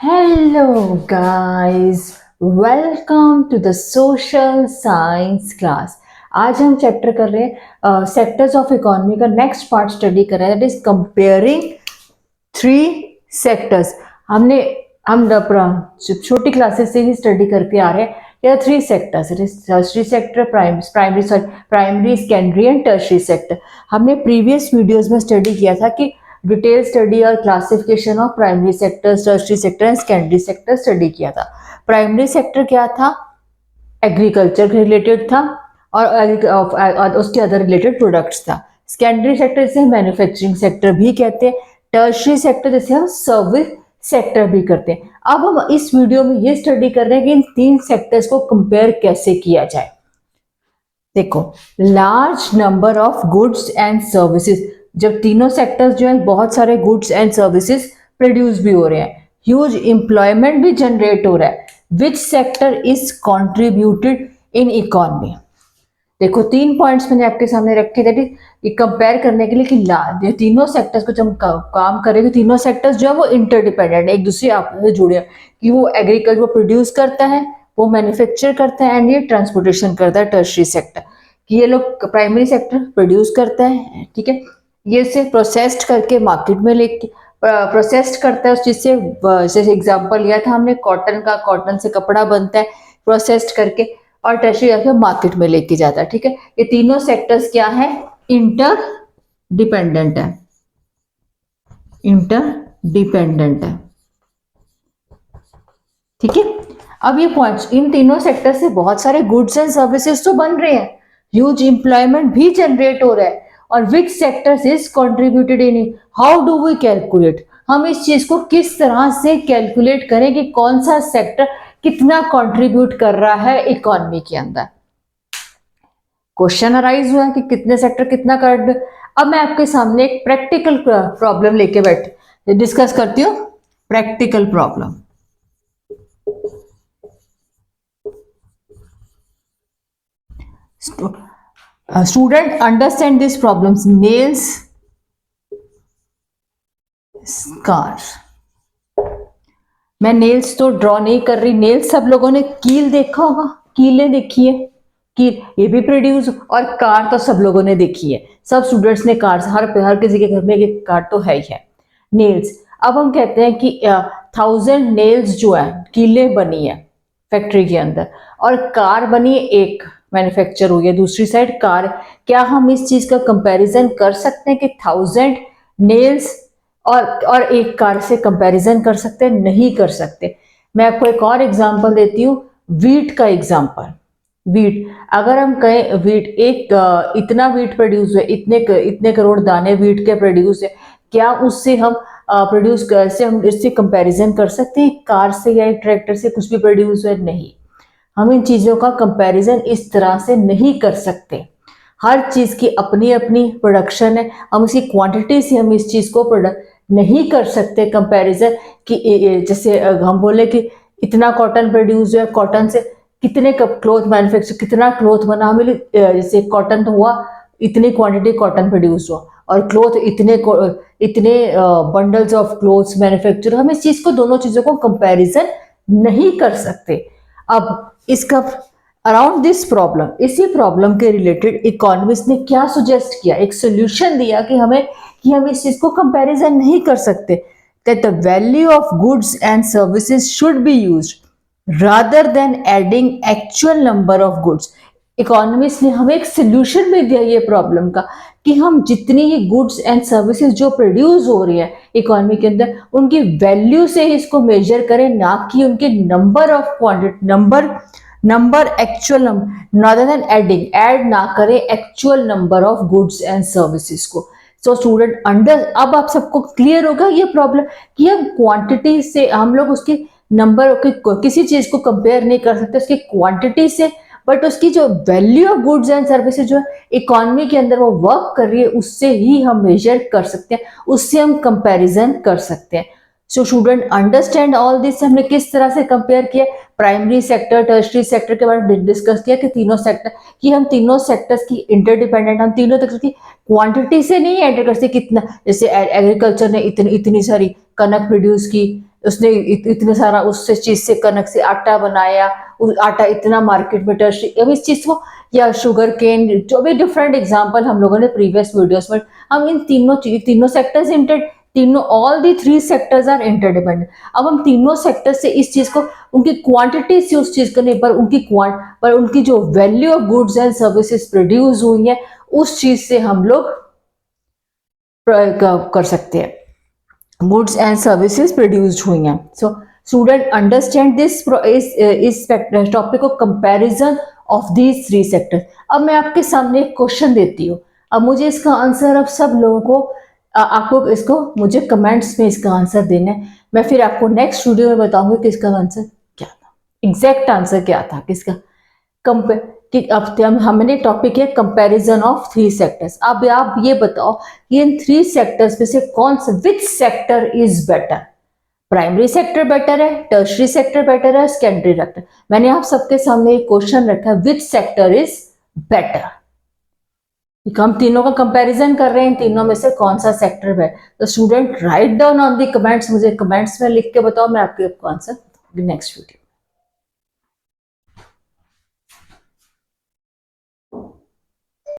Hello, guys. Welcome to the social science class. आज हम chapter कर रहे हैं सेक्टर्स ऑफ इकोनॉमी का नेक्स्ट पार्ट स्टडी कर रहे हैं, that is comparing three sectors. हम छोटी क्लासेस से ही स्टडी करके आ रहे हैं. there are three sectors. It is tertiary sector, primary, secondary and tertiary sector. हमने प्रीवियस वीडियोस में स्टडी किया था कि डिटेल स्टडी और classification of primary sector, tertiary sector and secondary sector study किया था. प्राइमरी सेक्टर क्या था? एग्रीकल्चर के रिलेटेड था और उसके अदर रिलेटेड प्रोडक्ट्स था. सेकेंडरी सेक्टर जिसे मैन्युफैक्चरिंग सेक्टर भी कहते हैं. टर्शियरी सेक्टर जिसे हम सर्विस सेक्टर भी करते हैं. अब हम इस वीडियो में ये स्टडी कर रहे हैं कि इन तीन सेक्टर्स को कंपेयर कैसे किया जाए. देखो, large number of goods and services, जब तीनों सेक्टर्स जो है बहुत सारे गुड्स एंड सर्विसेज प्रोड्यूस भी हो रहे हैं, ह्यूज एम्प्लॉयमेंट भी जनरेट हो रहा है, which sector is contributed in economy. देखो, तीन पॉइंट्स मैंने आपके सामने रखे थे ये कंपेयर करने के लिए कि ये तीनों सेक्टर्स को जब हम काम करेंगे, तीनों सेक्टर्स जो है वो इंटरडिपेंडेंट है, एक दूसरे आपस में जुड़े हैं. कि वो एग्रीकल्चर वो प्रोड्यूस करता है, वो मैन्युफैक्चर करता है एंड ये ट्रांसपोर्टेशन करता है. टर्शियरी सेक्टर कि ये लोग प्राइमरी सेक्टर प्रोड्यूस करता है, ठीक है, ये उसे प्रोसेस्ड करके मार्केट में लेके प्रोसेस्ड करता है उस चीज से. जैसे एग्जांपल लिया था हमने कॉटन का, कॉटन से कपड़ा बनता है प्रोसेस्ड करके, और टर्शियरी आके मार्केट में लेके जाता है. ठीक है, ये तीनों सेक्टर्स क्या है? इंटर डिपेंडेंट है. ठीक है. अब ये पॉइंट्स, इन तीनों सेक्टर से बहुत सारे गुड्स एंड सर्विसेज तो बन रहे हैं, ह्यूज एम्प्लॉयमेंट भी जनरेट हो रहा है. और which sectors is contributed in, how do we calculate, हम इस चीज को किस तरह से कैलकुलेट करें कि कौन सा सेक्टर कितना कंट्रीब्यूट कर रहा है इकोनॉमी के अंदर. क्वेश्चन अराइज हुआ कि कितने सेक्टर कितना कर. अब मैं आपके सामने एक प्रैक्टिकल प्रॉब्लम लेके डिस्कस करती हूँ. Practical problem. Student understand this problems. Nails, scar. मैं नेल्स तो ड्रॉ नहीं कर रही. नेल्स सब लोगों ने कील देखा होगा, कीलें देखी है, कील ये भी प्रोड्यूस. और कार तो सब लोगों ने देखी है, सब स्टूडेंट्स ने कार, हर किसी के घर में एक कार तो है ही है. नेल्स, अब हम कहते हैं कि 1000 नेल्स जो है, कीलें बनी है फैक्ट्री के अंदर, और कार बनी है, एक मैन्युफैक्चर हुई है दूसरी साइड कार. क्या हम इस चीज का कंपैरिजन कर सकते हैं कि 1000 नेल्स और एक कार से कंपैरिजन कर सकते हैं? नहीं कर सकते. मैं आपको एक और एग्जांपल देती हूँ, वीट का एग्जांपल. वीट, अगर हम कहें वीट इतना वीट प्रोड्यूस है, इतने करोड़ दाने वीट के प्रोड्यूस है, क्या उससे हम प्रोड्यूस से हम इससे कंपैरिजन कर सकते हैं कार से या ट्रैक्टर से कुछ भी प्रोड्यूस है? नहीं. हम इन चीजों का कंपैरिजन इस तरह से नहीं कर सकते. हर चीज की अपनी अपनी प्रोडक्शन है, हम उसकी क्वांटिटी से हम इस चीज को प्रोडक्ट नहीं कर सकते कंपैरिजन. कि जैसे हम बोले कि इतना कॉटन प्रोड्यूस है, कॉटन से कितने क्लॉथ मैन्युफैक्चर, कितना क्लॉथ बना, हमें जैसे कॉटन तो हुआ, इतनी क्वांटिटी कॉटन प्रोड्यूस हुआ, और क्लॉथ इतने बंडल्स ऑफ क्लोथ्स मैन्युफैक्चर. हम इस चीज को, दोनों चीजों को कंपैरिजन नहीं कर सकते. अब इसका अराउंड दिस प्रॉब्लम, इसी प्रॉब्लम के रिलेटेड इकोनॉमिस्ट ने क्या सुजेस्ट किया, एक सोल्यूशन दिया कि हम इस चीज को कंपैरिजन नहीं कर सकते. That the value of goods and services should be used rather than adding actual number of goods. Economist ने हमें एक सोल्यूशन भी दिया ये प्रॉब्लम का, कि हम जितनी ये गुड्स एंड सर्विसेज जो प्रोड्यूस हो रही है इकोनॉमी के अंदर, उनकी वैल्यू से ही इसको मेजर करें, ना कि उनके number of quantity, number actual number, rather than adding, add ना करें actual number of goods and services को. सो स्टूडेंट अब आप सबको क्लियर होगा ये प्रॉब्लम, कि हम क्वांटिटी से, हम लोग उसकी नंबर किसी चीज को कंपेयर नहीं कर सकते उसकी क्वांटिटी से, बट उसकी जो value of goods and services जो इकोनॉमी के अंदर वो वर्क कर रही है, उससे ही हम मेजर कर सकते हैं, उससे हम कंपैरिजन कर सकते हैं. So student understand all this. हमने किस तरह से कंपेयर किया, प्राइमरी सेक्टर, टर्शियरी सेक्टर के बारे में डिस्कस किया कि तीनों सेक्टर, कि हम तीनों सेक्टर्स की इंटरडिपेंडेंट, हम तीनों सेक्टर की क्वांटिटी से नहीं एंटर कर सकते. कितना, जैसे एग्रीकल्चर ने इतनी सारी कनक प्रोड्यूस की, उसने इतने सारा उससे चीज से कनक से आटा बनाया, उस आटा इतना मार्केट में टर्शरी, अब इस चीज को, या शुगर केन, जो भी डिफरेंट एग्जांपल हम लोगों ने प्रीवियस वीडियोस में, हम इन तीनों सेक्टर्स इंटर, तीनों, all the three sectors are interdependent. अब हम तीनों सेक्टर से इस चीज को, उनकी क्वांटिटी से उस चीज को नहीं, पर उनकी जो value of goods and services produce हुई है उस चीज से हम लोग कर सकते हैं, गुड्स एंड सर्विसेज प्रोड्यूस्ड हुई हैं। सो स्टूडेंट अंडरस्टैंड दिस इस टॉपिक को, comparison of these three sectors. अब मैं आपके सामने एक क्वेश्चन देती हूँ, अब मुझे इसका आंसर, अब सब लोगों को आपको इसको मुझे कमेंट्स में इसका आंसर देना है। मैं फिर आपको नेक्स्ट वीडियो में बताऊंगी कि इसका आंसर क्या था, एग्जैक्ट आंसर क्या था किसका। कि अब हमने टॉपिक है कंपैरिजन ऑफ थ्री सेक्टर्स। अब आप ये बताओ कि इन थ्री सेक्टर्स में से कौन सा, which sector is better, primary sector better है, टर्शरी सेक्टर बेटर है, सेकेंडरी सेक्टर। मैंने आप सबके सामने एक क्वेश्चन रखा है, विच सेक्टर इज बेटर। हम तीनों का कंपैरिजन कर रहे हैं, इन तीनों में से कौन सा सेक्टर है। तो student write down on the comments, मुझे कमेंट्स में लिख के बताओ, मैं आपके आंसर नेक्स्ट वीडियो।